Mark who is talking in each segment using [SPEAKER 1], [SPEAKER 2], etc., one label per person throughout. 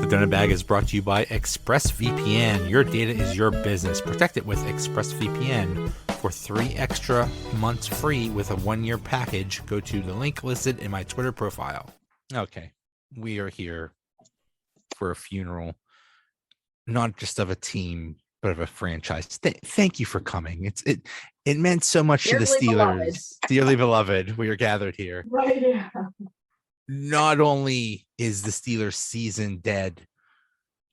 [SPEAKER 1] Donut Bag is brought to you by ExpressVPN. Your data is your business. Protect it with ExpressVPN. For 3 extra months free with a 1-year package, go to the link listed in my Twitter profile. Okay, we are here for a funeral, not just of a team, but of a franchise. Thank you for coming. It meant so much to the Steelers. Dearly beloved, we are gathered here.
[SPEAKER 2] Right, yeah.
[SPEAKER 1] Not only is the Steelers season dead,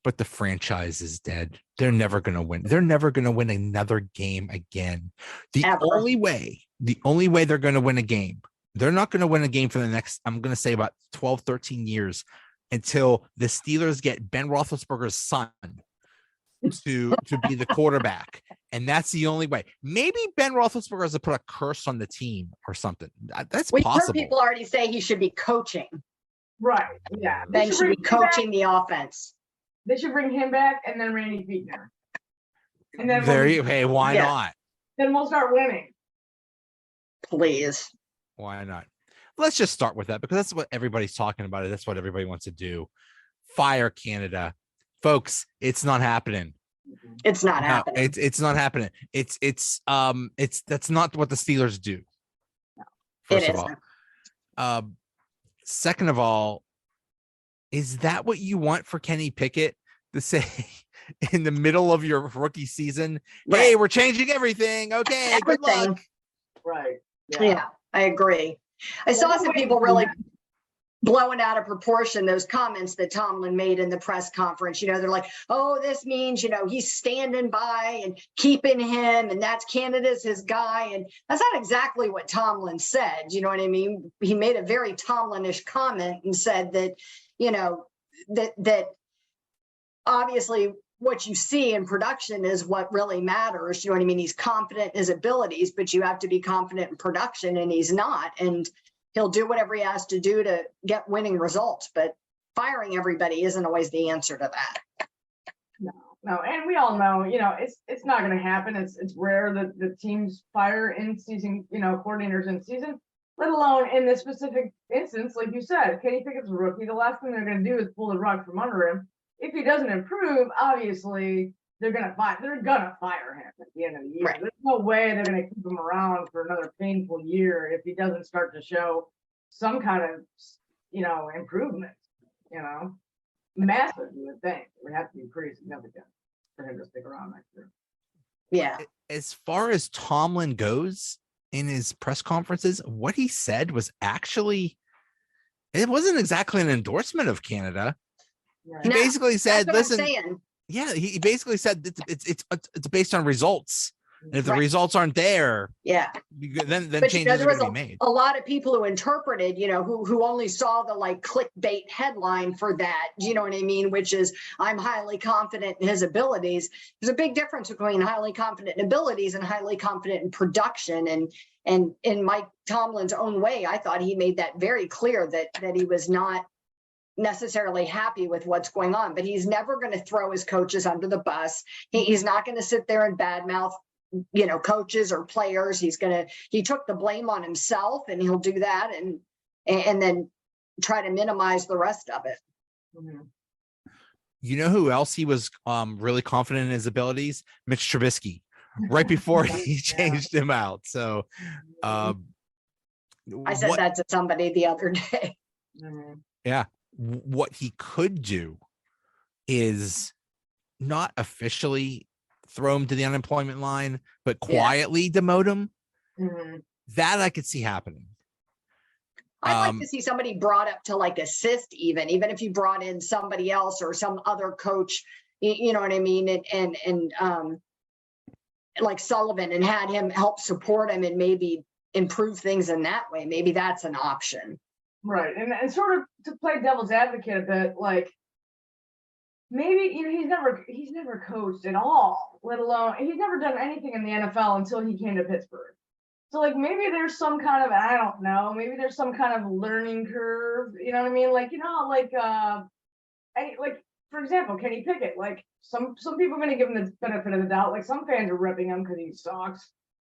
[SPEAKER 1] but the franchise is dead. They're never going to win. They're never going to win another game again. The only way they're going to win a game, they're not going to win a game for the next, I'm going to say about 12, 13 years until the Steelers get Ben Roethlisberger's son to be the quarterback. And that's the only way. Maybe Ben Roethlisberger has to put a curse on the team or something. That's possible.
[SPEAKER 3] Heard people already say he should be coaching.
[SPEAKER 2] Right, yeah.
[SPEAKER 3] Ben should be coaching the offense.
[SPEAKER 2] They should bring him back and then Randy Fichtner. And then
[SPEAKER 1] hey, why not?
[SPEAKER 2] Then we'll start winning.
[SPEAKER 3] Please.
[SPEAKER 1] Why not? Let's just start with that because that's what everybody's talking about. That's what everybody wants to do. Fire Canada. Folks, it's not happening.
[SPEAKER 3] It's not happening.
[SPEAKER 1] It's not happening. It's that's not what the Steelers do.
[SPEAKER 3] No,
[SPEAKER 1] first of all. Second of all, is that what you want for Kenny Pickett to say in the middle of your rookie season? Right. Hey, we're changing everything. Okay, good luck.
[SPEAKER 2] Right.
[SPEAKER 3] Yeah, I agree. I saw some people really blowing out of proportion those comments that Tomlin made in the press conference. You know, they're like, oh, this means, you know, he's standing by and keeping him, and that's Canada's his guy. And that's not exactly what Tomlin said. You know what I mean? He made a very Tomlin-ish comment and said that, you know, that obviously what you see in production is what really matters. You know what I mean? He's confident in his abilities, but you have to be confident in production, and he's not. And he'll do whatever he has to do to get winning results, but firing everybody isn't always the answer to that.
[SPEAKER 2] No, and we all know, you know, it's not going to happen. It's rare that the teams fire in season, you know, coordinators in season, let alone in this specific instance, like you said, Kenny Pickett's a rookie. The last thing they're going to do is pull the rug from under him. If he doesn't improve, obviously they're going to fire him at the end of the year. Right. There's no way they're going to keep him around for another painful year if he doesn't start to show some kind of, you know, improvement, you know, massive, you would think. It would have to be pretty significant for him to stick around next year.
[SPEAKER 3] Yeah.
[SPEAKER 1] As far as Tomlin goes in his press conferences, what he said was actually, it wasn't exactly an endorsement of Canada. Right. He basically said, listen, yeah, he basically said it's based on results. And if the results aren't there, then changes are going to be made.
[SPEAKER 3] A lot of people who interpreted, you know, who only saw the like clickbait headline for that, you know what I mean, which is I'm highly confident in his abilities. There's a big difference between highly confident in abilities and highly confident in production. And in Mike Tomlin's own way, I thought he made that very clear that he was not necessarily happy with what's going on, but he's never going to throw his coaches under the bus. He's not going to sit there and badmouth, you know, coaches or players. He took the blame on himself, and he'll do that and then try to minimize the rest of it.
[SPEAKER 2] Mm-hmm.
[SPEAKER 1] You know who else he was really confident in his abilities? Mitch Trubisky, right before he changed him out. So
[SPEAKER 3] I said that to somebody the other day.
[SPEAKER 1] Yeah. What he could do is not officially throw him to the unemployment line, but quietly demote him.
[SPEAKER 3] Mm-hmm.
[SPEAKER 1] That I could see happening.
[SPEAKER 3] I'd like to see somebody brought up to like assist, even if you brought in somebody else or some other coach, you know what I mean? And like Sullivan, and had him help support him and maybe improve things in that way. Maybe that's an option.
[SPEAKER 2] Right. And sort of to play devil's advocate a bit, like maybe, you know, he's never coached at all, let alone he's never done anything in the NFL until he came to Pittsburgh. So like maybe there's some kind of, I don't know, maybe there's some kind of learning curve, you know what I mean? Like, you know, like for example, Kenny Pickett, like some people are going to give him the benefit of the doubt. Like some fans are ripping him because he sucks,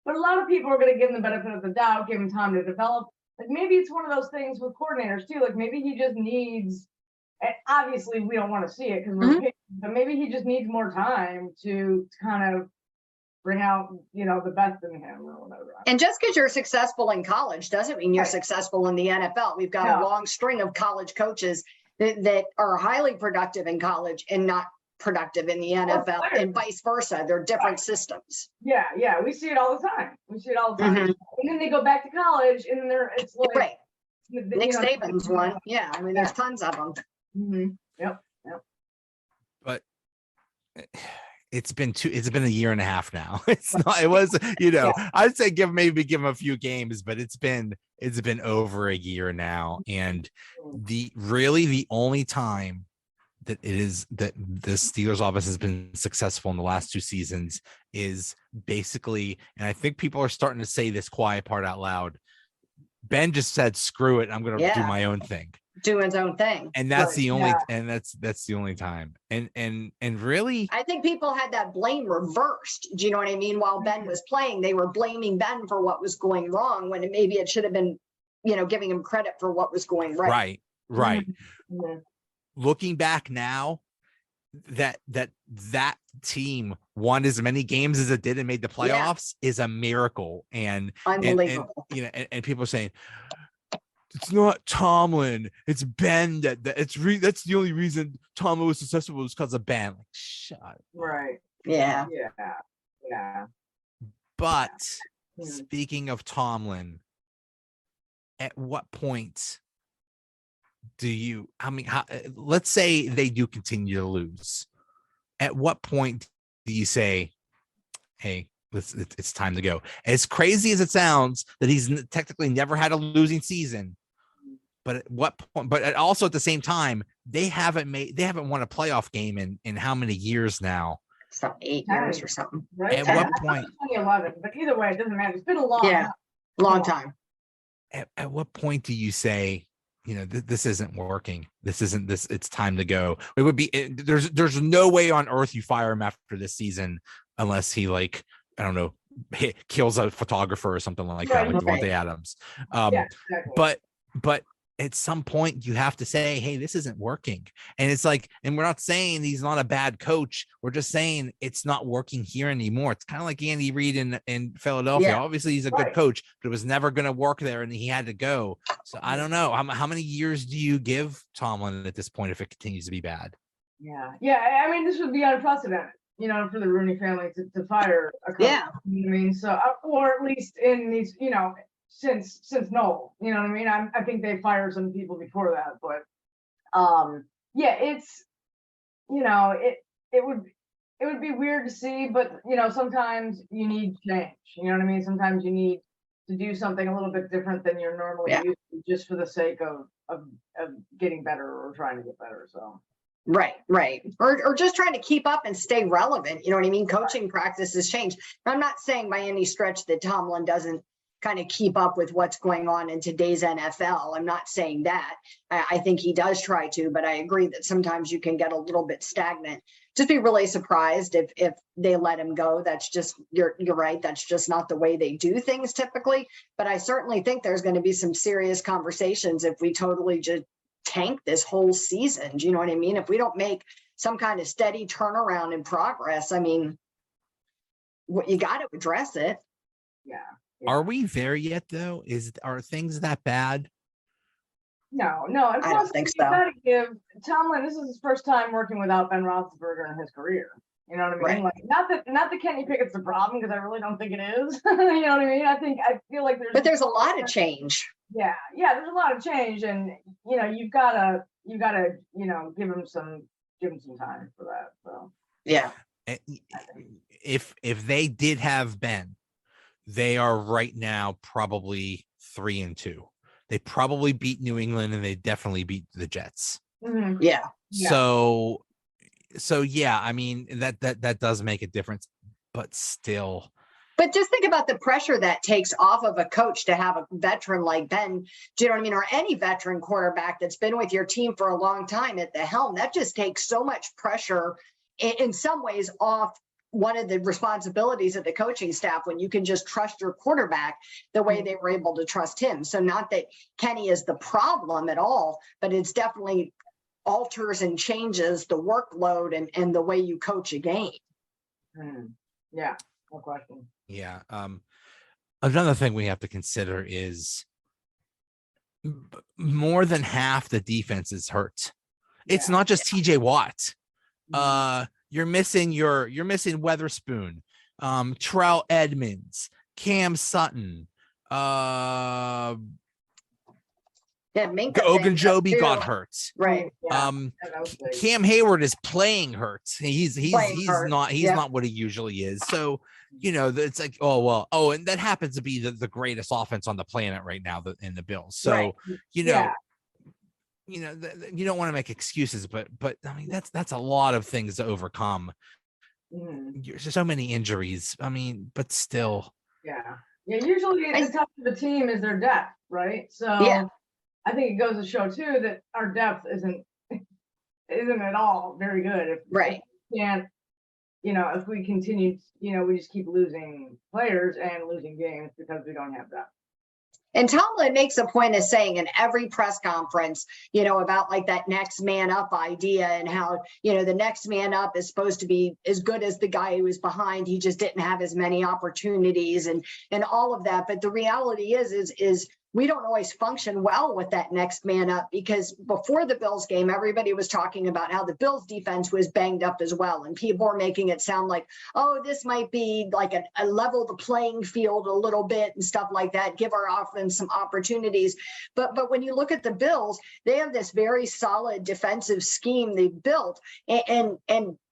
[SPEAKER 2] but a lot of people are going to give him the benefit of the doubt, give him time to develop. Like maybe it's one of those things with coordinators too. Like maybe he just needs And obviously we don't want to see it because we're
[SPEAKER 3] Mhm.
[SPEAKER 2] patient, but maybe he just needs more time to kind of bring out, the best in him or whatever.
[SPEAKER 3] And just because you're successful in college doesn't mean you're
[SPEAKER 2] Right.
[SPEAKER 3] successful in the NFL. We've got a
[SPEAKER 2] No.
[SPEAKER 3] long string of college coaches that are highly productive in college and not productive in the NFL,
[SPEAKER 2] players.
[SPEAKER 3] and vice versa. They're different systems.
[SPEAKER 2] Yeah, we see it all the time.
[SPEAKER 3] Mhm.
[SPEAKER 2] And then they go back to college, and then it's like
[SPEAKER 3] Right.
[SPEAKER 2] you
[SPEAKER 3] Nick
[SPEAKER 2] know,
[SPEAKER 3] Saban's one. Yeah. I mean, there's
[SPEAKER 2] Yeah.
[SPEAKER 3] tons of them.
[SPEAKER 2] Mhm. Yep.
[SPEAKER 1] But it's been a year and a half now. It was, I'd say give him a few games, but it's been over a year now. And the only time that the Steelers offense has been successful in the last 2 seasons is basically, and I think people are starting to say this quiet part out loud, Ben just said, screw it, I'm going to do my own thing.
[SPEAKER 3] Do his own thing.
[SPEAKER 1] And that's
[SPEAKER 2] Right.
[SPEAKER 1] the only,
[SPEAKER 2] Yeah.
[SPEAKER 1] and that's the only time. And really,
[SPEAKER 3] I think people had that blame reversed. Do you know what I mean? While Ben was playing, they were blaming Ben for what was going wrong when maybe it should have been, giving him credit for what was going right.
[SPEAKER 1] right.
[SPEAKER 2] Mhm.
[SPEAKER 1] Looking back now, that team won as many games as it did and made the playoffs is a miracle. And
[SPEAKER 3] Unbelievable.
[SPEAKER 1] and people are saying it's not Tomlin, it's Ben that's the only reason Tomlin was successful was because of Ben. Like, shut up.
[SPEAKER 2] Right.
[SPEAKER 3] Yeah.
[SPEAKER 2] Yeah.
[SPEAKER 1] But
[SPEAKER 2] Yeah.
[SPEAKER 1] speaking of Tomlin, at what point do you, let's say they do continue to lose. At what point do you say, hey, it's time to go? As crazy as it sounds that he's technically never had a losing season, but at what point, but also at the same time, they haven't won a playoff game in how many years now?
[SPEAKER 3] So 8 years or something.
[SPEAKER 2] Right.
[SPEAKER 1] At what point?
[SPEAKER 2] 2011, but either way, it doesn't matter. It's been a long
[SPEAKER 3] Yeah.
[SPEAKER 2] time.
[SPEAKER 3] Long time.
[SPEAKER 1] At what point do you say, this isn't working? It's time to go. It would be, there's no way on earth you fire him after this season unless he, like, I don't know, kills a photographer or something like that, like Devontae Adams.
[SPEAKER 2] Yeah, exactly.
[SPEAKER 1] But at some point you have to say, hey, this isn't working. And it's like, and we're not saying he's not a bad coach. We're just saying it's not working here anymore. It's kind of like Andy Reid in Philadelphia.
[SPEAKER 3] Yeah.
[SPEAKER 1] Obviously he's a good coach, but it was never going to work there and he had to go. So I don't know. How many years do you give Tomlin at this point if it continues to be bad?
[SPEAKER 2] Yeah. I mean, this would be unprecedented, for the Rooney family to fire a coach.
[SPEAKER 3] Yeah.
[SPEAKER 2] You know what I mean? So, or at least in these, since Noel, you know what I mean? I think they fired some people before that, but yeah, it's, it would be weird to see, but sometimes you need change. You know what I mean? Sometimes you need to do something a little bit different than you're normally used to, just for the sake of getting better or trying to get better. So.
[SPEAKER 3] Right. Or just trying to keep up and stay relevant. You know what I mean? Coaching practices change. I'm not saying by any stretch that Tomlin doesn't kind of keep up with what's going on in today's NFL. I'm not saying that. I think he does try to, but I agree that sometimes you can get a little bit stagnant. Just be really surprised if they let him go. That's just, you're right. That's just not the way they do things typically. But I certainly think there's going to be some serious conversations if we totally just tank this whole season. Do you know what I mean? If we don't make some kind of steady turnaround in progress, I mean, you got to address it.
[SPEAKER 2] Yeah.
[SPEAKER 1] Are we there yet though? Are things that bad?
[SPEAKER 2] No. And
[SPEAKER 3] I don't think so.
[SPEAKER 2] You gotta give Tomlin, this is his first time working without Ben Roethlisberger in his career. You know what I mean?
[SPEAKER 3] Right.
[SPEAKER 2] Like, not that Kenny Pickett's the problem, because I really don't think it is. You know what I mean? I feel like
[SPEAKER 3] there's a lot of change.
[SPEAKER 2] Yeah, there's a lot of change, and you've gotta give him some time for that. So
[SPEAKER 3] yeah.
[SPEAKER 1] If they did have Ben, they are right now probably 3-2. They probably beat New England and they definitely beat the Jets.
[SPEAKER 2] Mm-hmm.
[SPEAKER 3] Yeah.
[SPEAKER 1] So yeah, I mean, that does make a difference, but still.
[SPEAKER 3] But just think about the pressure that takes off of a coach to have a veteran like Ben, do you know what I mean? Or any veteran quarterback that's been with your team for a long time at the helm. That just takes so much pressure in some ways off one of the responsibilities of the coaching staff, when you can just trust your quarterback the way they were able to trust him. So not that Kenny is the problem at all, but it's definitely alters and changes the workload and the way you coach a game.
[SPEAKER 2] Yeah, no question.
[SPEAKER 1] Yeah. Another thing we have to consider is more than half the defense is hurt. It's not just TJ Watt. You're missing Weatherspoon, Terrell Edmonds, Cam Sutton, Ogunjobi got hurt.
[SPEAKER 3] Right.
[SPEAKER 1] Cam Hayward is playing hurt. He's
[SPEAKER 3] hurt.
[SPEAKER 1] not what he usually is. So, it's like, and that happens to be the greatest offense on the planet right now in the Bills. So, you don't want to make excuses, but I mean, that's a lot of things to overcome. There's so many injuries. I mean, but still.
[SPEAKER 2] Yeah. Usually the tough of the team is their depth, right? So I think it goes to show too that our depth isn't at all very good. If we can't, if we continue, we just keep losing players and losing games because we don't have depth.
[SPEAKER 3] And Tomlin makes a point of saying in every press conference, about like that next man up idea and how, the next man up is supposed to be as good as the guy who was behind. He just didn't have as many opportunities and all of that. But the reality is we don't always function well with that next man up, because before the Bills game, everybody was talking about how the Bills defense was banged up as well. And people are making it sound like, oh, this might be like a level the playing field a little bit and stuff like that, give our offense some opportunities. But when you look at the Bills, they have this very solid defensive scheme they built. And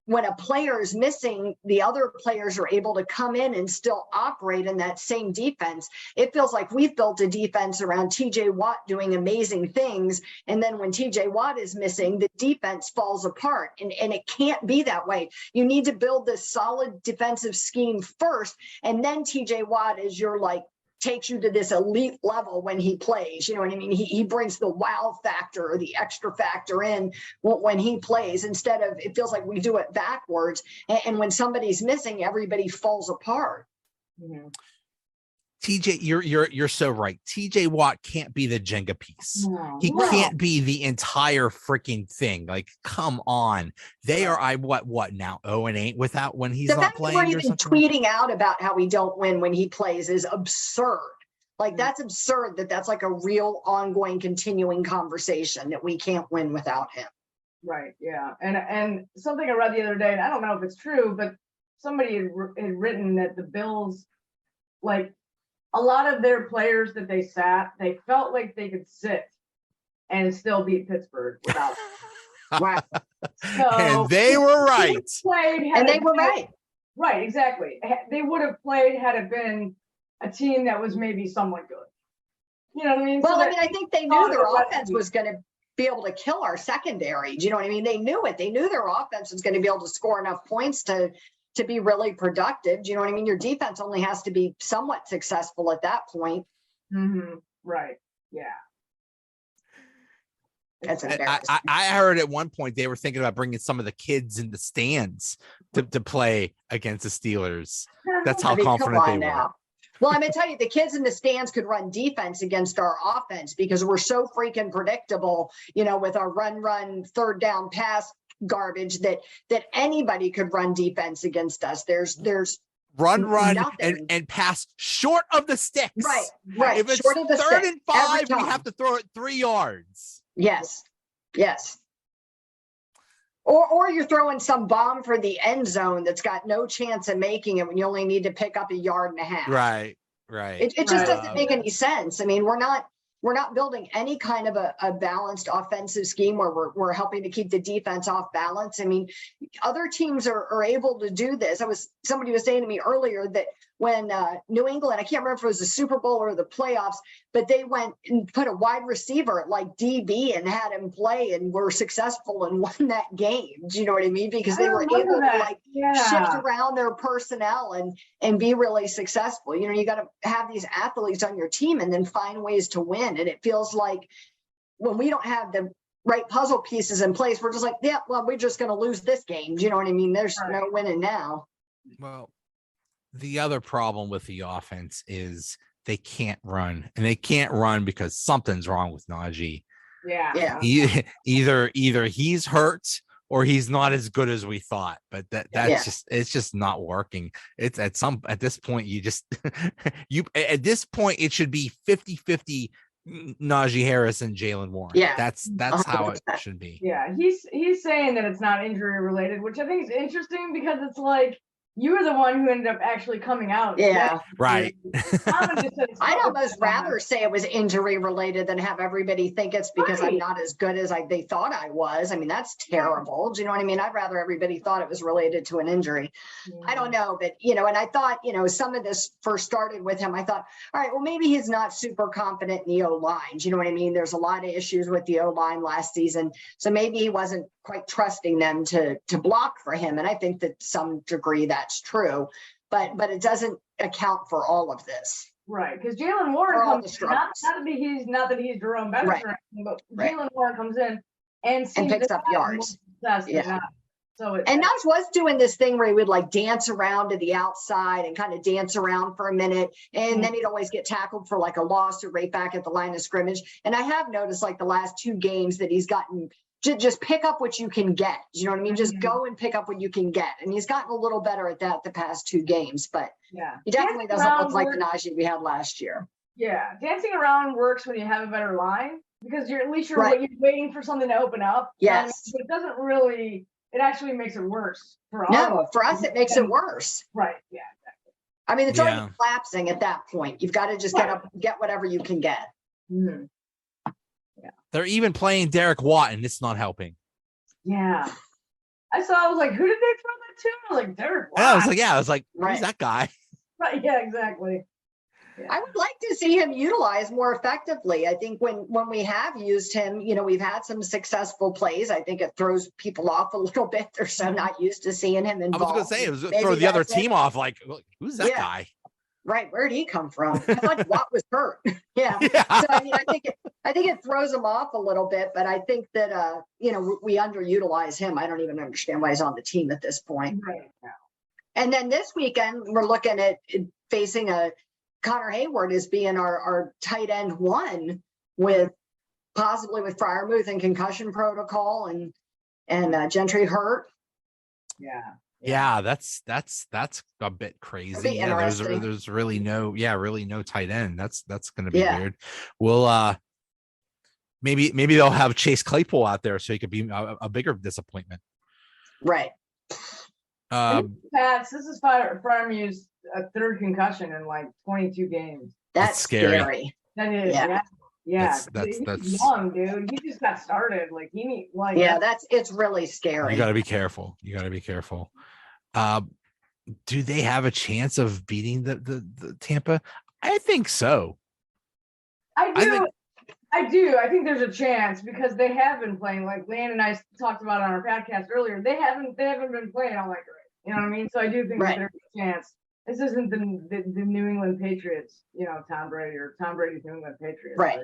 [SPEAKER 3] when a player is missing, the other players are able to come in and still operate in that same defense. It feels like we've built a defense around TJ Watt doing amazing things. And then when TJ Watt is missing, the defense falls apart. And it can't be that way. You need to build this solid defensive scheme first. And then TJ Watt is your takes you to this elite level when he plays. You know what I mean? He brings the wow factor or the extra factor in when he plays, instead of, it feels like we do it backwards. And when somebody's missing, everybody falls apart.
[SPEAKER 1] TJ, you're so right. TJ Watt can't be the Jenga piece. He can't be the entire freaking thing. Like, come on. They are what now? 0-8 without when he's not playing.
[SPEAKER 3] The fact that we're even tweeting out about how we don't win when he plays is absurd. That's absurd that's like a real ongoing continuing conversation that we can't win without him.
[SPEAKER 2] Right. Yeah. And something I read the other day, and I don't know if it's true, but somebody had written that the Bills, a lot of their players that they felt like they could sit and still beat Pittsburgh without.
[SPEAKER 3] Wow.
[SPEAKER 2] So
[SPEAKER 1] and they were right.
[SPEAKER 2] Right, exactly. They would have played had it been a team that was maybe somewhat good. You know what I mean?
[SPEAKER 3] Well, I think they knew their offense was going to be able to kill our secondary. Do you know what I mean? They knew it. They knew their offense was going to be able to score enough points to be really productive. Do you know what I mean? Your defense only has to be somewhat successful at that point.
[SPEAKER 2] Right. Yeah.
[SPEAKER 3] That's embarrassing.
[SPEAKER 1] I heard at one point they were thinking about bringing some of the kids in the stands to play against the Steelers. That's how confident they were.
[SPEAKER 3] Well, I'm going to tell you, the kids in the stands could run defense against our offense because we're so freaking predictable, with our run, third down pass garbage that anybody could run defense against us. There's
[SPEAKER 1] run and pass short of the sticks.
[SPEAKER 3] Right.
[SPEAKER 1] If it's
[SPEAKER 3] short of the
[SPEAKER 1] 3rd and 5, we have to throw it 3 yards.
[SPEAKER 3] Yes. Or you're throwing some bomb for the end zone that's got no chance of making it when you only need to pick up 1.5 yards.
[SPEAKER 1] Right.
[SPEAKER 3] It just doesn't make any sense. I mean, we're not building any kind of a balanced offensive scheme where we're helping to keep the defense off balance. I mean, other teams are able to do this. Somebody was saying to me earlier that when New England, I can't remember if it was the Super Bowl or the playoffs, but they went and put a wide receiver at DB and had him play and were successful and won that game. Do you know what I mean? Because they were able to shift around their personnel and be really successful. You got to have these athletes on your team and then find ways to win. And it feels like when we don't have the right puzzle pieces in place, we're just like, we're just going to lose this game. Do you know what I mean? There's no winning now.
[SPEAKER 1] Well, the other problem with the offense is they can't run, and they can't run because something's wrong with Najee.
[SPEAKER 3] Yeah.
[SPEAKER 1] Either he's hurt or he's not as good as we thought. But it's just not working. It's at this point, you just at this point it should be 50-50 Najee Harris and Jalen Warren.
[SPEAKER 3] Yeah.
[SPEAKER 1] That's
[SPEAKER 3] 100%.
[SPEAKER 1] how it should be.
[SPEAKER 2] Yeah, he's saying that it's not injury related, which I think is interesting because it's like you were the one who ended up actually coming out.
[SPEAKER 3] Yeah.
[SPEAKER 1] Right.
[SPEAKER 3] I'd almost rather say it was injury related than have everybody think it's because I'm not as good as they thought I was. I mean, that's terrible. Do you know what I mean? I'd rather everybody thought it was related to an injury. I don't know, but and I thought, some of this first started with him. I thought, all right, well, maybe he's not super confident in the O-line. Do you know what I mean? There's a lot of issues with the O-line last season. So maybe he wasn't quite trusting them to block for him. And I think that some degree that's true, but it doesn't account for all of this.
[SPEAKER 2] Right, because Jalen Warren comes in, not that he's Jerome Bettis or anything, but Jalen Warren comes in and
[SPEAKER 3] picks up yards.
[SPEAKER 2] Yeah.
[SPEAKER 3] And Naj was doing this thing where he would like dance around to the outside and kind of dance around for a minute. And then he'd always get tackled for like a loss or right back at the line of scrimmage. And I have noticed like the last 2 games that he's gotten just pick up what you can get. You know what I mean? Just go and pick up what you can get. And he's gotten a little better at that the past 2 games, but he definitely doesn't look like the Najee we had last year.
[SPEAKER 2] Yeah. Dancing around works when you have a better line because you're waiting for something to open up.
[SPEAKER 3] Yes.
[SPEAKER 2] But it doesn't really, it actually makes it worse for us.
[SPEAKER 3] No, for us, it makes it worse.
[SPEAKER 2] Right. Yeah. Exactly.
[SPEAKER 3] I mean, it's already collapsing at that point. You've got to just get whatever you can get.
[SPEAKER 2] Mm-hmm.
[SPEAKER 1] They're even playing Derek Watt, and it's not helping.
[SPEAKER 2] Yeah. I was like, who did they throw that to? I was like, Derek Watt.
[SPEAKER 1] I was like, who's that guy?
[SPEAKER 2] Right. Yeah, exactly. Yeah.
[SPEAKER 3] I would like to see him utilized more effectively. I think when we have used him, we've had some successful plays. I think it throws people off a little bit. They're so not used to seeing him involved. I
[SPEAKER 1] was going to say, it was throw the other team off. Like, who's that guy?
[SPEAKER 3] Right. Where'd he come from? I thought Watt was hurt. Yeah. So I mean, I think it throws him off a little bit, but I think that we underutilize him. I don't even understand why he's on the team at this point.
[SPEAKER 2] Right. Yeah.
[SPEAKER 3] And then this weekend we're looking at facing Connor Hayward as being our tight end 1 with possibly with Freiermuth and concussion protocol and Gentry hurt.
[SPEAKER 2] Yeah.
[SPEAKER 1] Yeah, that's a bit crazy. Yeah, there's really no tight end. That's going to be weird. We'll maybe they'll have Chase Claypool out there so he could be a bigger disappointment.
[SPEAKER 3] Right.
[SPEAKER 2] This is Freiermuth's 3rd concussion in like 22 games.
[SPEAKER 3] That's scary.
[SPEAKER 2] That is. Yeah. That's young, dude. He just got started. Like
[SPEAKER 3] it's really scary.
[SPEAKER 1] You got to be careful. Do they have a chance of beating the Tampa? I think so.
[SPEAKER 2] I do. I think there's a chance because they have been playing like LeeAnn and I talked about on our podcast earlier. They haven't been playing all that great. You know what I mean? So I do think that there's a chance. This isn't the New England Patriots, Tom Brady or Tom Brady's New England Patriots.
[SPEAKER 3] Right.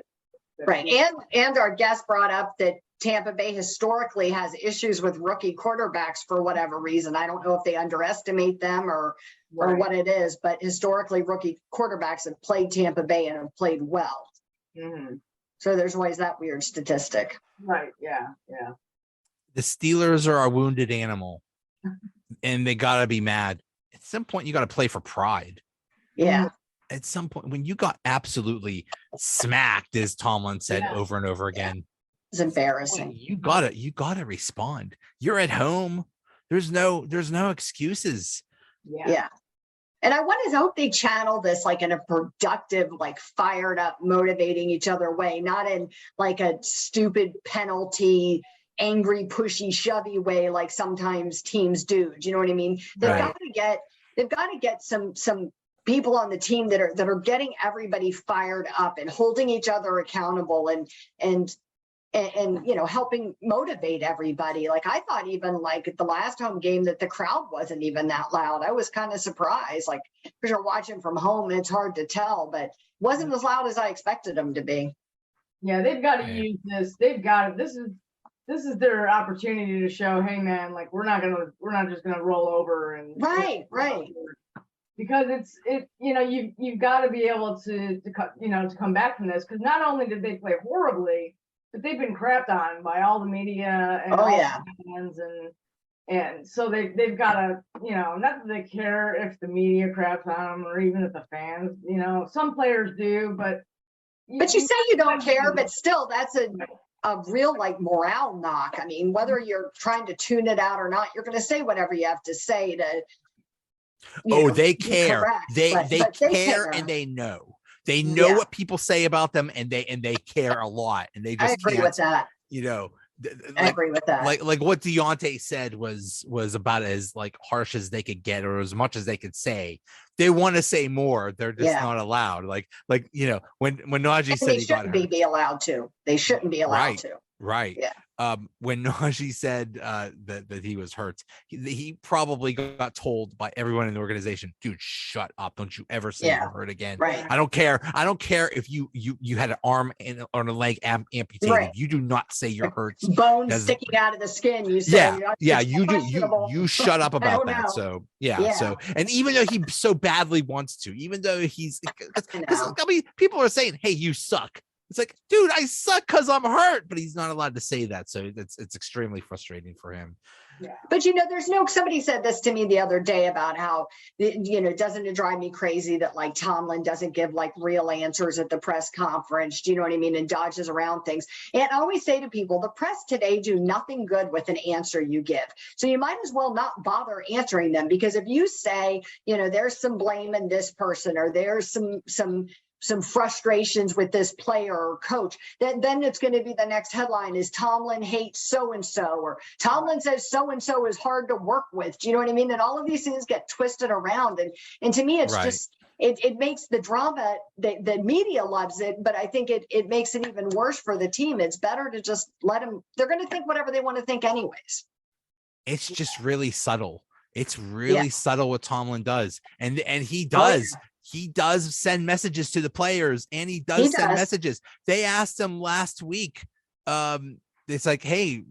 [SPEAKER 3] Right. And our guest brought up that Tampa Bay historically has issues with rookie quarterbacks for whatever reason. I don't know if they underestimate them or what it is, but historically rookie quarterbacks have played Tampa Bay and have played well.
[SPEAKER 2] Mm-hmm.
[SPEAKER 3] So there's always that weird statistic.
[SPEAKER 2] Right. Yeah. Yeah.
[SPEAKER 1] The Steelers are a wounded animal and they got to be mad. At some point, you got to play for pride.
[SPEAKER 3] Yeah.
[SPEAKER 1] At some point, when you got absolutely smacked, as Tomlin said over and over again,
[SPEAKER 3] it's embarrassing.
[SPEAKER 1] You gotta respond. You're at home. There's no excuses.
[SPEAKER 3] Yeah. And I want to hope they channel this like in a productive, like fired up, motivating each other way, not in like a stupid penalty, angry, pushy, shovey way like sometimes teams do. Do you know what I mean? They've got to get some people on the team that are getting everybody fired up and holding each other accountable and helping motivate everybody. Like I thought even like at the last home game that the crowd wasn't even that loud. I was kind of surprised, like because you're watching from home and it's hard to tell, but it wasn't as loud as I expected them to be.
[SPEAKER 2] Yeah, they've got to use this. They've got it. This is their opportunity to show, hey man, like we're not just gonna roll over and
[SPEAKER 3] right.
[SPEAKER 2] Because you've got to be able to come back from this because not only did they play horribly, but they've been crapped on by all the media and
[SPEAKER 3] Oh,
[SPEAKER 2] all
[SPEAKER 3] yeah.
[SPEAKER 2] the fans, and so they've got to, not that they care if the media craps on them or even if the fans, some players do, but
[SPEAKER 3] you say you don't care, but still, that's a real like morale knock. I mean, whether you're trying to tune it out or not, you're going to say whatever you have to say to.
[SPEAKER 1] They care.
[SPEAKER 3] Correct,
[SPEAKER 1] they
[SPEAKER 3] but
[SPEAKER 1] care, and they know. They know what people say about them, and they care a lot, and they just
[SPEAKER 3] I agree
[SPEAKER 1] can't,
[SPEAKER 3] with that.
[SPEAKER 1] I
[SPEAKER 3] agree with that.
[SPEAKER 1] Like what Deontay said was about as like harsh as they could get, or as much as they could say. They want to say more, they're just not allowed. Like when Najee said he got hurt,
[SPEAKER 3] be allowed to. They shouldn't be allowed to.
[SPEAKER 1] Right.
[SPEAKER 3] Yeah.
[SPEAKER 1] When Najee said that he was hurt, he probably got told by everyone in the organization, dude, shut up. Don't you ever say you're hurt again.
[SPEAKER 3] Right.
[SPEAKER 1] I don't care if you had an arm or a leg amputated.
[SPEAKER 3] Right.
[SPEAKER 1] You do not say you're hurt.
[SPEAKER 3] Bones sticking out of the skin. You say,
[SPEAKER 1] you do. You shut up about that. So So, and even though he so badly wants to, even though he's, because people are saying, hey, you suck. It's like, dude, I suck because I'm hurt, but he's not allowed to say that. So it's extremely frustrating for him.
[SPEAKER 3] Yeah. But somebody said this to me the other day about how, doesn't it drive me crazy that like Tomlin doesn't give like real answers at the press conference? Do you know what I mean? And dodges around things. And I always say to people, the press today do nothing good with an answer you give. So you might as well not bother answering them, because if you say, there's some blame in this person, or there's some frustrations with this player or coach, then it's going to be the next headline is Tomlin hates so-and-so, or Tomlin says so-and-so is hard to work with. Do you know what I mean? And all of these things get twisted around. And to me, it's just, it makes the drama, the media loves it, but I think it makes it even worse for the team. It's better to just let them, they're going to think whatever they want to think anyways.
[SPEAKER 1] It's just really subtle. It's really subtle what Tomlin does. And he does. He does send messages to the players, and he does send messages. They asked him last week. It's like, hey,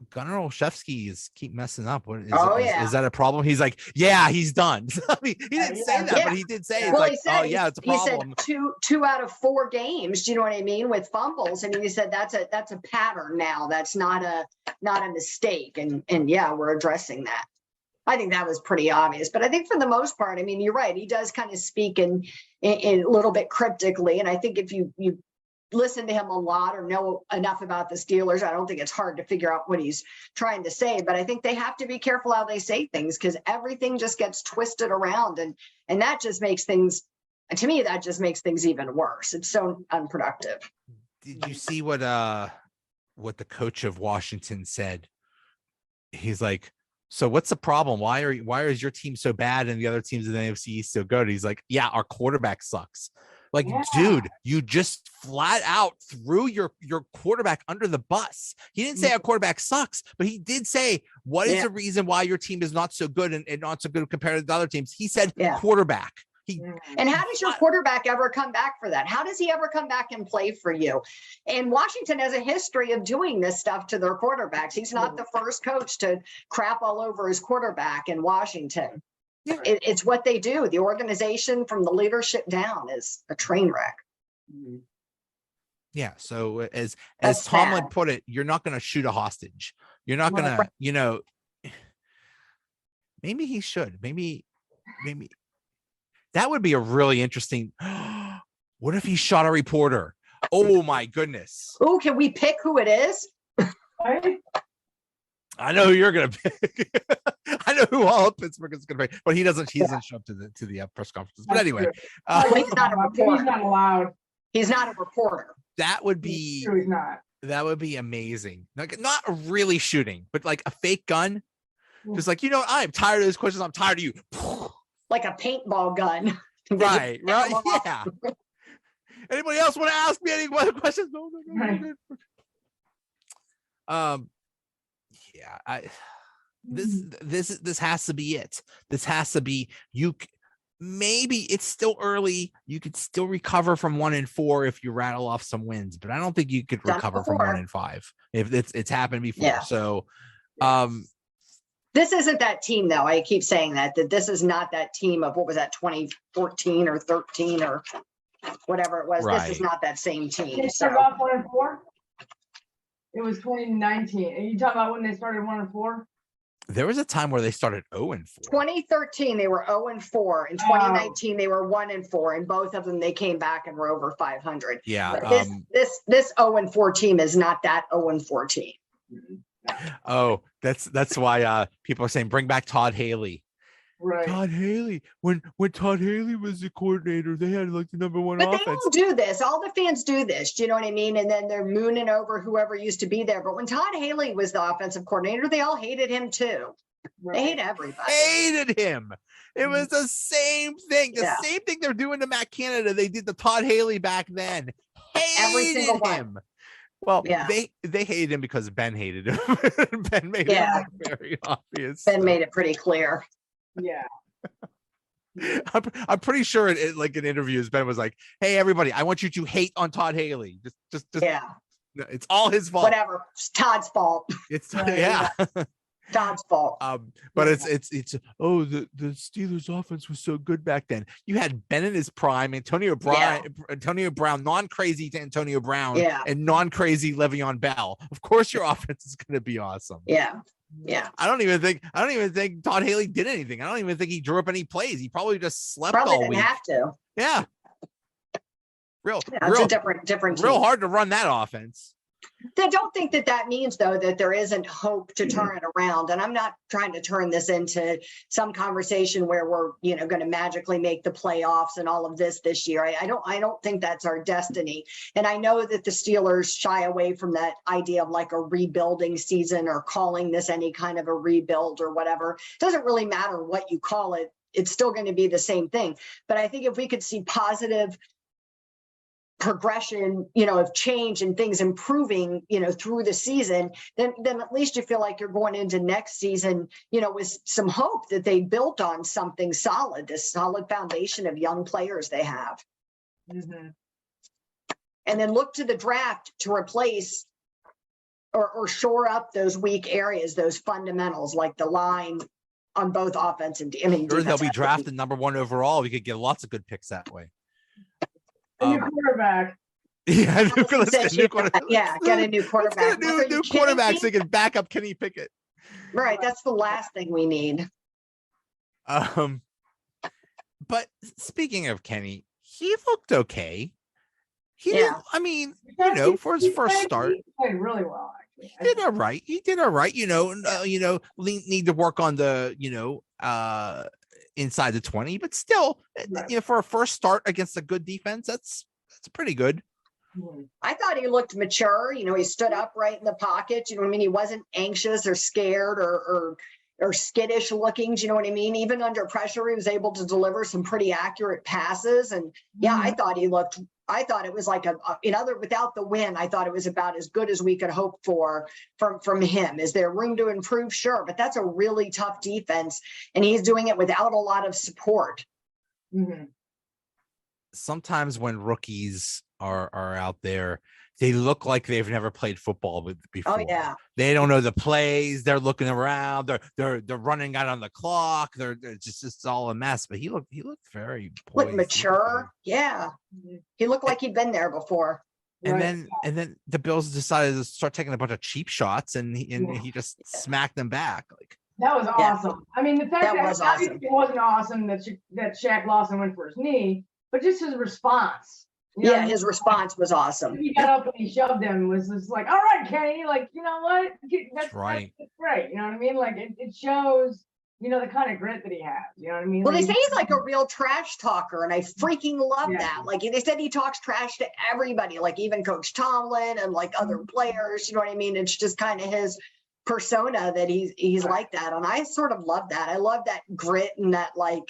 [SPEAKER 1] Gunnar Olszewski keep messing up. What is that a problem? He's like, yeah, he's done. I mean, he didn't say that, but he did say it's it's a problem.
[SPEAKER 3] He said two out of 4 games. Do you know what I mean? With fumbles. I mean, he said that's a pattern now. That's not a mistake. And we're addressing that. I think that was pretty obvious, but I think for the most part, I mean, you're right. He does kind of speak in a little bit cryptically. And I think if you listen to him a lot or know enough about the Steelers, I don't think it's hard to figure out what he's trying to say, but I think they have to be careful how they say things, because everything just gets twisted around. And that just makes things, to me, that just makes things even worse. It's so unproductive.
[SPEAKER 1] Did you see what the coach of Washington said? He's like, so what's the problem? Why is your team so bad and the other teams in the AFC East so good? He's like, yeah, our quarterback sucks. Like, dude, you just flat out threw your quarterback under the bus. He didn't say our quarterback sucks, but he did say, what is the reason why your team is not so good and not so good compared to the other teams? He said quarterback.
[SPEAKER 3] And how does your quarterback ever come back for that? How does he ever come back and play for you? And Washington has a history of doing this stuff to their quarterbacks. He's not the first coach to crap all over his quarterback in Washington. Yeah. It's what they do. The organization from the leadership down is a train wreck.
[SPEAKER 1] Yeah. So as Tomlin put it, you're not going to shoot a hostage. You're not going to, maybe he should. Maybe. That would be a really interesting. What if he shot a reporter? Oh my goodness.
[SPEAKER 3] Oh, can we pick who it is?
[SPEAKER 1] I know who you're gonna pick. I know who all of Pittsburgh is gonna pick, but he doesn't show up to the press conferences. But anyway,
[SPEAKER 3] he's not a reporter.
[SPEAKER 2] He's not allowed.
[SPEAKER 3] He's not a reporter.
[SPEAKER 1] That would be.
[SPEAKER 2] He's not.
[SPEAKER 1] That would be amazing. Like, not really shooting, but like a fake gun. Just like, I'm tired of these questions. I'm tired of you.
[SPEAKER 3] Like a paintball gun.
[SPEAKER 1] Right. Yeah. Anybody else want to ask me any questions? No. This has to be it. This has to be maybe it's still early. You could still recover from 1-4 if you rattle off some wins, but I don't think you could recover from 1-5 if it's happened before. Yeah. So,
[SPEAKER 3] this isn't that team, though. I keep saying that this is not that team of, what was that, 2014 or 13 or whatever it was. Right. This is not that same team.
[SPEAKER 2] They start off 1-4? It was 2019. Are you talking about when they started 1-4?
[SPEAKER 1] There was a time where they started 0-4.
[SPEAKER 3] 2013, they were 0-4. In 2019, they were 1-4. And both of them, they came back and were over 500.
[SPEAKER 1] Yeah.
[SPEAKER 3] But this 0-4 team is not that 0-4 team.
[SPEAKER 1] Oh, that's why people are saying bring back Todd Haley.
[SPEAKER 2] Right.
[SPEAKER 1] Todd Haley. When Todd Haley was the coordinator, they had like the #1
[SPEAKER 3] But
[SPEAKER 1] offense.
[SPEAKER 3] they all do this. All the fans do this. Do you know what I mean? And then they're mooning over whoever used to be there. But when Todd Haley was the offensive coordinator, they all hated him too.
[SPEAKER 2] Right.
[SPEAKER 3] They hate everybody.
[SPEAKER 1] Hated him. It was the same thing. The same thing they're doing to Matt Canada. They did to Todd Haley back then.
[SPEAKER 3] Every single
[SPEAKER 1] Hated him. Well, they hated him because Ben hated him. Ben made it very obvious.
[SPEAKER 3] Ben made it pretty clear.
[SPEAKER 2] Yeah.
[SPEAKER 1] I'm pretty sure it like in interviews, Ben was like, "Hey, everybody, I want you to hate on Todd Haley. Just it's all his fault.
[SPEAKER 3] Whatever. It's Todd's fault.
[SPEAKER 1] It's
[SPEAKER 3] Todd's fault.
[SPEAKER 1] But it's the Steelers offense was so good back then. You had Ben in his prime, Antonio Brown, non-crazy to Antonio Brown, and non-crazy Le'Veon Bell. Of course, your offense is going to be awesome.
[SPEAKER 3] Yeah.
[SPEAKER 1] I don't even think Todd Haley did anything. I don't even think he drew up any plays. He probably just slept
[SPEAKER 3] Probably
[SPEAKER 1] all
[SPEAKER 3] didn't
[SPEAKER 1] week.
[SPEAKER 3] have to.
[SPEAKER 1] Yeah.
[SPEAKER 3] It's a different team.
[SPEAKER 1] Real hard to run that offense.
[SPEAKER 3] I don't think that means, though, that there isn't hope to turn it around. And I'm not trying to turn this into some conversation where we're, going to magically make the playoffs and all of this year. I don't think that's our destiny. And I know that the Steelers shy away from that idea of like a rebuilding season or calling this any kind of a rebuild or whatever. It doesn't really matter what you call it. It's still going to be the same thing. But I think if we could see positive progression, of change and things improving, through the season, then at least you feel like you're going into next season, with some hope that they built on something solid, this solid foundation of young players they have.
[SPEAKER 2] Mm-hmm.
[SPEAKER 3] And then look to the draft to replace or shore up those weak areas, those fundamentals, like the line on both offense and
[SPEAKER 1] sure, they'll be drafted #1 overall. We could get lots of good picks that way.
[SPEAKER 2] New quarterback.
[SPEAKER 1] Yeah, let's get a new quarterback.
[SPEAKER 3] Yeah, get a new quarterback.
[SPEAKER 1] Let's get a new quarterback so they can back up Kenny Pickett.
[SPEAKER 3] Right, that's the last thing we need.
[SPEAKER 1] But speaking of Kenny, he looked okay. He did, I mean, for his first start,
[SPEAKER 2] he played really well. Actually,
[SPEAKER 1] he did all right. He did all right. Need to work on the inside the 20, but still, for a first start against a good defense, that's pretty good.
[SPEAKER 3] I thought he looked mature. He stood upright in the pocket. You know what I mean? He wasn't anxious or scared or skittish looking. Do you know what I mean? Even under pressure, he was able to deliver some pretty accurate passes. And I thought it was like without the win, I thought it was about as good as we could hope for from him. Is there room to improve? Sure. But that's a really tough defense. And he's doing it without a lot of support.
[SPEAKER 2] Mm-hmm.
[SPEAKER 1] Sometimes when rookies are out there, they look like they've never played football before.
[SPEAKER 3] Oh yeah.
[SPEAKER 1] They don't know the plays. They're looking around. They're running out on the clock. They're just it's all a mess. But he looked very poised.
[SPEAKER 3] Mature. Yeah. He looked like he'd been there before.
[SPEAKER 1] And then the Bills decided to start taking a bunch of cheap shots, and he just smacked them back. Like
[SPEAKER 2] that was awesome. I mean, the fact that
[SPEAKER 3] awesome.
[SPEAKER 2] It wasn't awesome that Shaq Lawson went for his knee, but just his response.
[SPEAKER 3] His response was awesome.
[SPEAKER 2] He got up and he shoved him. Was just like, all right, Kenny, like, you know what? That's
[SPEAKER 1] right.
[SPEAKER 2] That's great. You know what I mean? Like it shows, the kind of grit that he has. You know what I mean?
[SPEAKER 3] Well,
[SPEAKER 2] like,
[SPEAKER 3] they say he's like a real trash talker, and I freaking love that. Like they said, he talks trash to everybody, like even Coach Tomlin and like other players. You know what I mean? It's just kind of his persona that he's like that, and I sort of love that. I love that grit and that like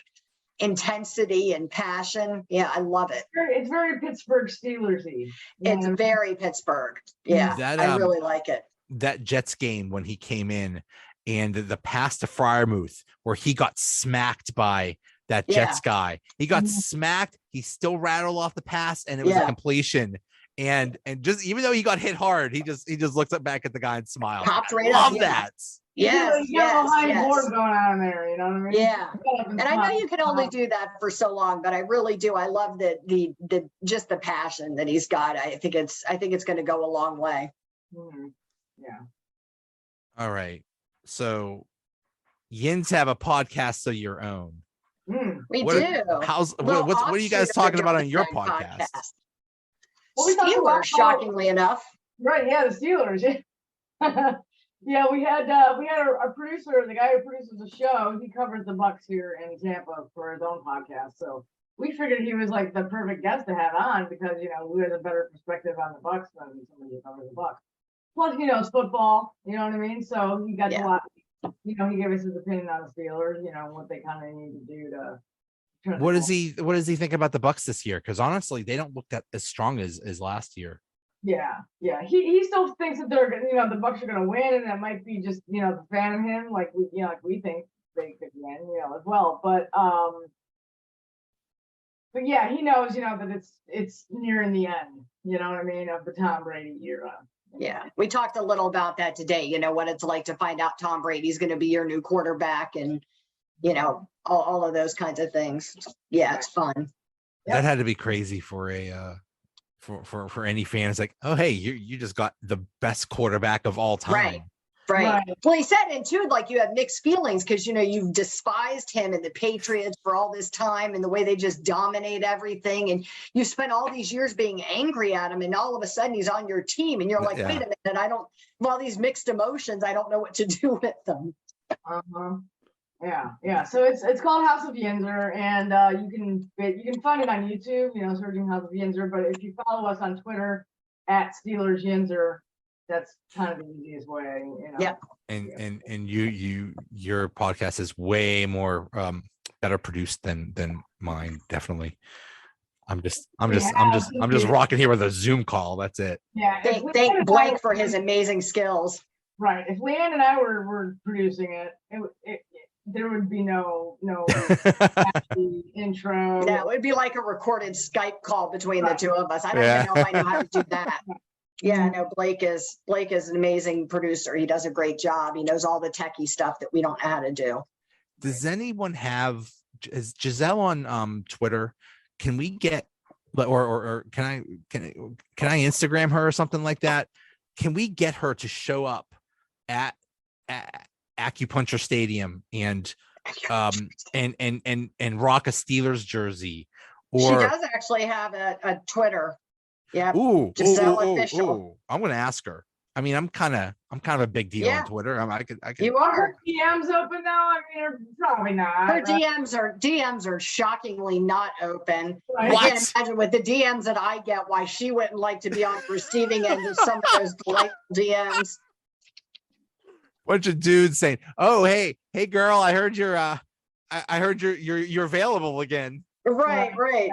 [SPEAKER 3] intensity and passion. Yeah, I love it.
[SPEAKER 2] It's very Pittsburgh Steelers-y.
[SPEAKER 3] It's very Pittsburgh. Yeah, I really like it.
[SPEAKER 1] That Jets game when he came in and the pass to Freiermuth where he got smacked by that Jets guy. He got smacked. He still rattled off the pass and it was a completion. And just even though he got hit hard, he just looked back at the guy and smiled.
[SPEAKER 3] Popped right
[SPEAKER 1] Love
[SPEAKER 3] up,
[SPEAKER 1] that.
[SPEAKER 2] Yes, board going on there, you know what I mean?
[SPEAKER 3] Yeah, and I know you can only do that for so long, but I really do. I love the just the passion that he's got. I think it's going to go a long way.
[SPEAKER 1] All right. So Yins have a podcast of your own.
[SPEAKER 3] We
[SPEAKER 1] What,
[SPEAKER 3] do.
[SPEAKER 1] what are you guys talking about on your podcast?
[SPEAKER 2] Well, we talked
[SPEAKER 3] Steelers,
[SPEAKER 2] about
[SPEAKER 3] shockingly enough.
[SPEAKER 2] Right, yeah, the Steelers. Yeah, we had our producer, the guy who produces the show. He covers the Bucks here in Tampa for his own podcast. So we figured he was like the perfect guest to have on because we had a better perspective on the Bucks than somebody who covers the Bucks. Plus, it's football. You know what I mean? So he got to watch. He gave us his opinion on the Steelers. What they kind of need to do to.
[SPEAKER 1] What does he think about the Bucks this year? Because honestly, they don't look that as strong as last year.
[SPEAKER 2] Yeah. He still thinks that they're the Bucks are gonna win, and that might be just the fan of him, like we think they could win, as well. But yeah, he knows that it's nearing the end. You know what I mean, of the Tom Brady era.
[SPEAKER 3] Yeah, we talked a little about that today. What it's like to find out Tom Brady's going to be your new quarterback, and all of those kinds of things. Yeah, it's fun.
[SPEAKER 1] That had to be crazy for a for any fan. It's like, oh hey, you just got the best quarterback of all time.
[SPEAKER 3] Right. Well, he said, and too, like you have mixed feelings because you've despised him and the Patriots for all this time and the way they just dominate everything, and you spent all these years being angry at him, and all of a sudden he's on your team, and you're like, wait a minute, all these mixed emotions, I don't know what to do with them.
[SPEAKER 2] Yeah. So it's called House of Yinzer, and you can find it on YouTube, searching House of Yinzer. But if you follow us on Twitter at Steelers Yinzer, that's kind of the easiest way.
[SPEAKER 3] Yeah.
[SPEAKER 1] And your podcast is way more better produced than mine. Definitely. I'm just rocking here with a Zoom call. That's it.
[SPEAKER 2] Yeah.
[SPEAKER 3] Thank Blake for his amazing skills.
[SPEAKER 2] Right. If LeeAnn and I were producing it there would be no intro.
[SPEAKER 3] Yeah, it would be like a recorded Skype call between the two of us. I don't even know if I know how to do that. Yeah, no, Blake is an amazing producer. He does a great job. He knows all the techie stuff that we don't know how to do.
[SPEAKER 1] Does anyone is Giselle on Twitter? Can we get or can I Instagram her or something like that? Can we get her to show up at Acupuncture Stadium and rock a Steelers jersey? Or
[SPEAKER 3] she does actually have a Twitter. Yeah.
[SPEAKER 1] Giselle
[SPEAKER 3] official.
[SPEAKER 1] I'm going to ask her. I mean, I'm kind of a big deal on Twitter. I could.
[SPEAKER 3] You are.
[SPEAKER 2] Her DMs open now? I mean, probably not.
[SPEAKER 3] Her DMs are shockingly not open.
[SPEAKER 2] Right.
[SPEAKER 3] I can't imagine with the DMs that I get why she wouldn't like to be on the receiving end of some of those delightful DMs.
[SPEAKER 1] Bunch of dudes saying, "Oh, hey, girl, I heard you're available again."
[SPEAKER 3] Right.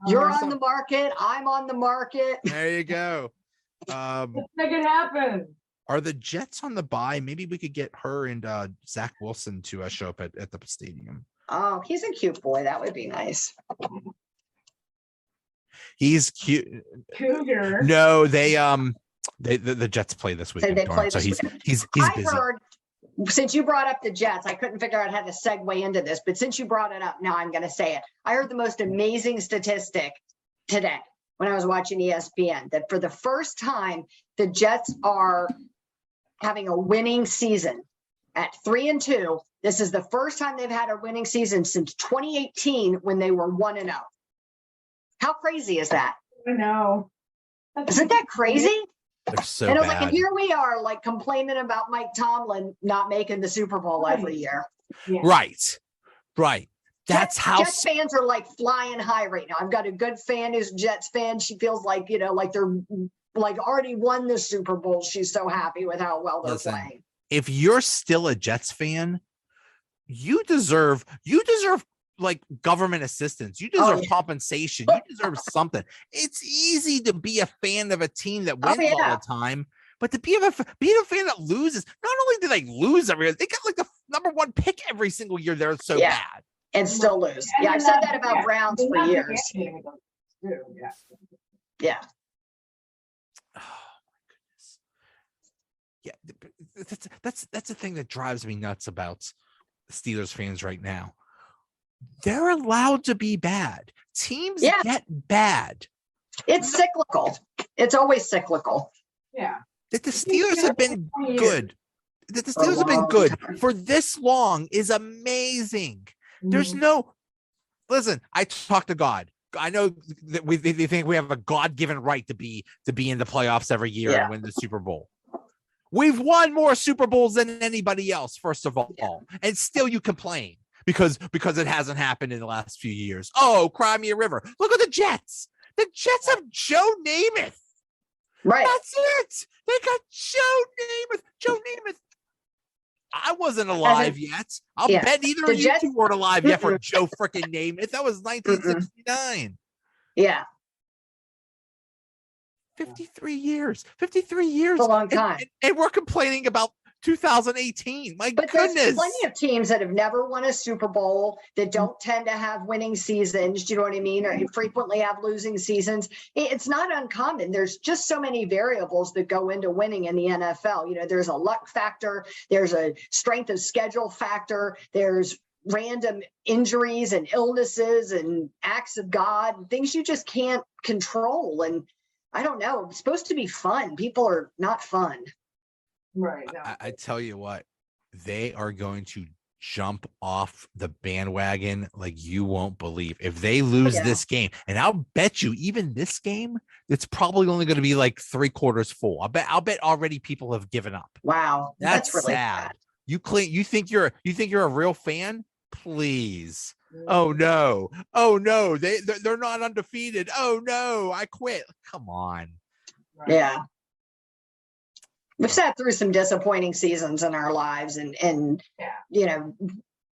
[SPEAKER 3] You're on the market. I'm on the market.
[SPEAKER 1] There you go.
[SPEAKER 2] Let's make it happen.
[SPEAKER 1] Are the Jets on the bye? Maybe we could get her and Zach Wilson to show up at the stadium.
[SPEAKER 3] Oh, he's a cute boy. That would be nice.
[SPEAKER 1] He's cute.
[SPEAKER 2] Cougar.
[SPEAKER 1] No, the Jets play this weekend. So he's busy.
[SPEAKER 3] I heard, since you brought up the Jets, I couldn't figure out how to segue into this, but since you brought it up, now I'm going to say it. I heard the most amazing statistic today when I was watching ESPN that for the first time, the Jets are having a winning season at 3-2. This is the first time they've had a winning season since 2018 when they were 1-0. How crazy is that?
[SPEAKER 2] I know.
[SPEAKER 3] Isn't that crazy?
[SPEAKER 1] They're so
[SPEAKER 3] and I was
[SPEAKER 1] bad.
[SPEAKER 3] like, and here we are, like complaining about Mike Tomlin not making the Super Bowl every year.
[SPEAKER 2] Yeah.
[SPEAKER 1] Right. That's how
[SPEAKER 3] Jets fans are like flying high right now. I've got a good fan who's a Jets fan. She feels like, like they're like already won the Super Bowl. She's so happy with how well they're playing.
[SPEAKER 1] If you're still a Jets fan, you deserve like government assistance. You deserve compensation. You deserve something. It's easy to be a fan of a team that wins all the time, but to be a fan that loses. Not only do they lose every year, they got like the number one pick every single year. They're so bad
[SPEAKER 3] and still lose. Yeah, I've said that about Browns for years. Yeah.
[SPEAKER 1] Oh my goodness. Yeah, that's the thing that drives me nuts about Steelers fans right now. They're allowed to be bad. Teams get bad.
[SPEAKER 3] It's cyclical. It's always cyclical.
[SPEAKER 2] Yeah.
[SPEAKER 1] That the Steelers have been
[SPEAKER 2] 20 years.
[SPEAKER 1] good. That the
[SPEAKER 3] For a
[SPEAKER 1] Steelers have been
[SPEAKER 3] long
[SPEAKER 1] good
[SPEAKER 3] time.
[SPEAKER 1] for this long is amazing. There's
[SPEAKER 2] Mhm.
[SPEAKER 1] no, listen, I talk to God. I know that they think we have a God-given right to be in the playoffs every year
[SPEAKER 3] Yeah.
[SPEAKER 1] and win the Super Bowl. We've won more Super Bowls than anybody else, first of all.
[SPEAKER 3] Yeah.
[SPEAKER 1] And still you complain because it hasn't happened in the last few years. Oh, cry me a river. Look at the Jets. The Jets have Joe Namath.
[SPEAKER 3] Right.
[SPEAKER 1] That's it. They got Joe Namath. Joe Namath. I wasn't alive yet. I'll
[SPEAKER 3] yeah.
[SPEAKER 1] bet neither
[SPEAKER 3] The
[SPEAKER 1] of you
[SPEAKER 3] Jets-
[SPEAKER 1] two weren't alive yet for Joe freaking Namath. That was 1969.
[SPEAKER 3] Yeah.
[SPEAKER 1] 53 years. 53 years.
[SPEAKER 3] It's a long time.
[SPEAKER 1] And we're complaining about 2018. My
[SPEAKER 3] But there's
[SPEAKER 1] goodness.
[SPEAKER 3] plenty of teams that have never won a Super Bowl that don't tend to have winning seasons. Do you know what I mean? Or frequently have losing seasons. It's not uncommon. There's just so many variables that go into winning in the NFL. You know, there's a luck factor. There's a strength of schedule factor. There's random injuries and illnesses and acts of God and things you just can't control. And I don't know. It's supposed to be fun. People are not fun.
[SPEAKER 2] Right. No.
[SPEAKER 1] I tell you what, they are going to jump off the bandwagon like you won't believe. If they lose
[SPEAKER 3] Yeah.
[SPEAKER 1] this game, and I'll bet you even this game, it's probably only going to be like 3/4 full. I'll bet already people have given up.
[SPEAKER 3] Wow.
[SPEAKER 1] That's
[SPEAKER 3] really
[SPEAKER 1] sad.
[SPEAKER 3] bad.
[SPEAKER 1] You think you're a real fan? Please. Oh no. They're not undefeated. Oh no, I quit. Come on.
[SPEAKER 2] Right.
[SPEAKER 3] Yeah. We've sat through some disappointing seasons in our lives and
[SPEAKER 2] Yeah.
[SPEAKER 3] you know,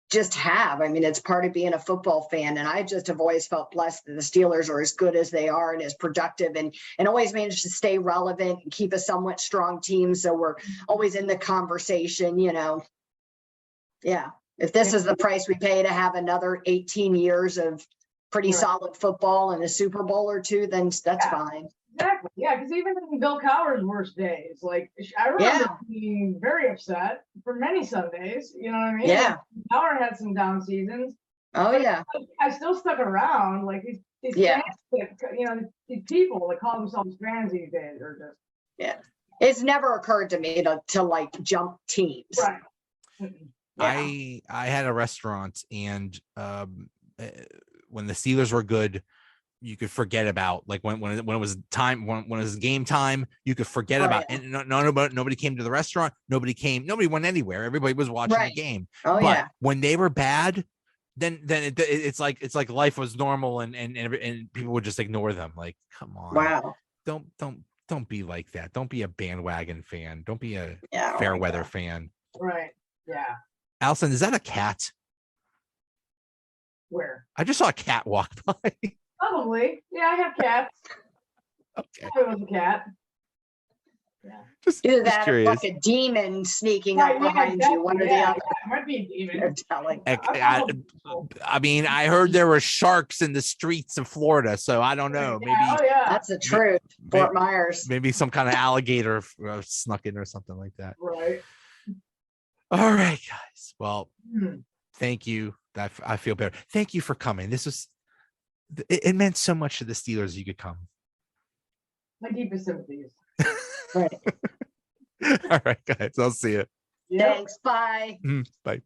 [SPEAKER 3] just have. I mean, it's part of being a football fan. And I just have always felt blessed that the Steelers are as good as they are and as productive and always manage to stay relevant and keep a somewhat strong team. So we're always in the conversation, you know. Yeah. If this is the price we pay to have another 18 years of pretty
[SPEAKER 2] Right.
[SPEAKER 3] solid football and a Super Bowl or two, then that's fine.
[SPEAKER 2] Exactly. Yeah, because even in Bill Cowher's worst days, like I remember being very upset for many Sundays. You know what I mean?
[SPEAKER 3] Yeah.
[SPEAKER 2] Cowher had some down seasons.
[SPEAKER 3] Oh yeah.
[SPEAKER 2] I still stuck around. Like these
[SPEAKER 3] Yeah.
[SPEAKER 2] fans that, you know, these people that call themselves fans these days are just
[SPEAKER 3] It's never occurred to me to like jump teams.
[SPEAKER 2] right.
[SPEAKER 1] I had a restaurant and when the Steelers were good, you could forget about like when it was time when it was game time, you could forget about and nobody came to the restaurant, nobody went anywhere, everybody was watching the game.
[SPEAKER 3] Oh
[SPEAKER 1] but
[SPEAKER 3] yeah.
[SPEAKER 1] when they were bad, then it's like life was normal and people would just ignore them. Like, come on.
[SPEAKER 3] Wow.
[SPEAKER 1] Don't be like that. Don't be a bandwagon fan. Don't be a
[SPEAKER 3] Yeah.
[SPEAKER 1] fair weather fan.
[SPEAKER 2] Right. Yeah.
[SPEAKER 1] Allison, is that a cat?
[SPEAKER 2] Where?
[SPEAKER 1] I just saw a cat walk by.
[SPEAKER 2] Probably. Yeah, I have cats.
[SPEAKER 1] Okay.
[SPEAKER 2] I was a cat. Yeah.
[SPEAKER 3] Either
[SPEAKER 1] Just
[SPEAKER 3] that or
[SPEAKER 1] curious.
[SPEAKER 3] like a demon sneaking
[SPEAKER 2] Right,
[SPEAKER 3] up
[SPEAKER 2] yeah,
[SPEAKER 3] behind you, one or the
[SPEAKER 2] yeah,
[SPEAKER 3] other.
[SPEAKER 2] it might be a demon.
[SPEAKER 3] They're telling.
[SPEAKER 1] I mean, I heard there were sharks in the streets of Florida, so I don't know. Maybe
[SPEAKER 2] Oh yeah.
[SPEAKER 3] That's the truth. Fort Myers.
[SPEAKER 1] maybe some kind of alligator snuck in or something like that.
[SPEAKER 2] Right.
[SPEAKER 1] All right, guys. Well,
[SPEAKER 2] Hmm.
[SPEAKER 1] thank you. I feel better. Thank you for coming. This was it meant so much to the Steelers you could come.
[SPEAKER 2] My deepest sympathies.
[SPEAKER 3] Right.
[SPEAKER 1] All right, guys. I'll see you.
[SPEAKER 2] Yeah.
[SPEAKER 3] Thanks. Bye.
[SPEAKER 1] Bye.